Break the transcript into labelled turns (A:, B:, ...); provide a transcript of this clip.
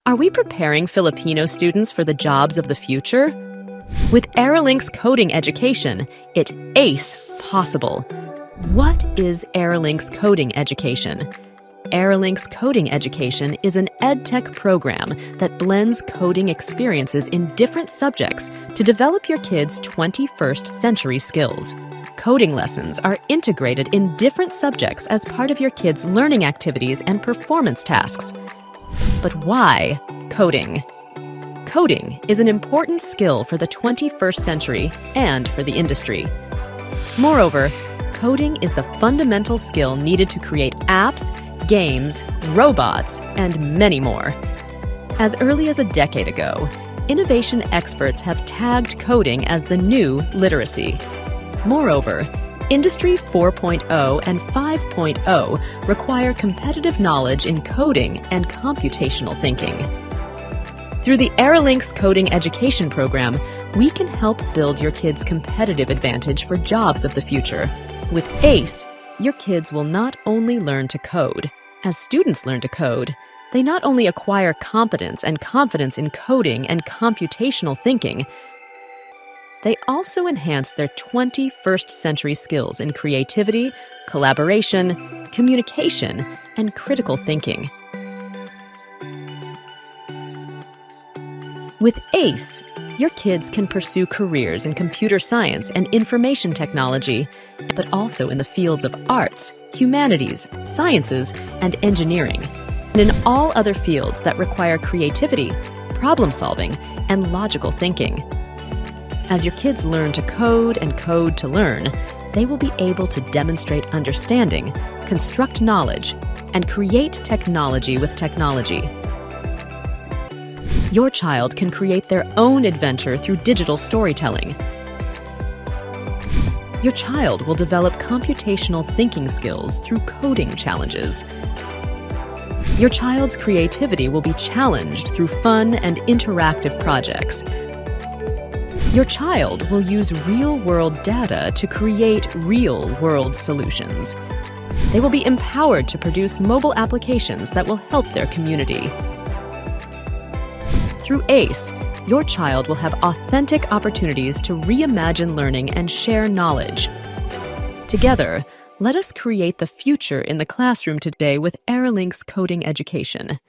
A: Are we preparing Filipino students for the jobs of the future? With Aralinks Coding Education, it ACE possible. What is Aralinks Coding Education? Aralinks Coding Education is an edtech program that blends coding experiences in different subjects to develop your kids' 21st century skills. Coding lessons are integrated in different subjects as part of your kids' learning activities and performance tasks. But why coding? Coding is an important skill for the 21st century and for the industry. Moreover, coding is the fundamental skill needed to create apps, games, robots, and many more. As early as a decade ago, innovation experts have tagged coding as the new literacy. Moreover, Industry 4.0 and 5.0 require competitive knowledge in coding and computational thinking. Through the Aralinks Coding Education program, we can help build your kids' competitive advantage for jobs of the future. With ACE, your kids will not only learn to code. As students learn to code, they not only acquire competence and confidence in coding and computational thinking, they also enhance their 21st century skills in creativity, collaboration, communication, and critical thinking. With ACE, your kids can pursue careers in computer science and information technology, but also in the fields of arts, humanities, sciences, and engineering, and in all other fields that require creativity, problem solving, and logical thinking. As your kids learn to code and code to learn, they will be able to demonstrate understanding, construct knowledge, and create technology with technology. Your child can create their own adventure through digital storytelling. Your child will develop computational thinking skills through coding challenges. Your child's creativity will be challenged through fun and interactive projects. Your child will use real-world data to create real-world solutions. They will be empowered to produce mobile applications that will help their community. Through ACE, your child will have authentic opportunities to reimagine learning and share knowledge. Together, let us create the future in the classroom today with Aralinks Coding Education.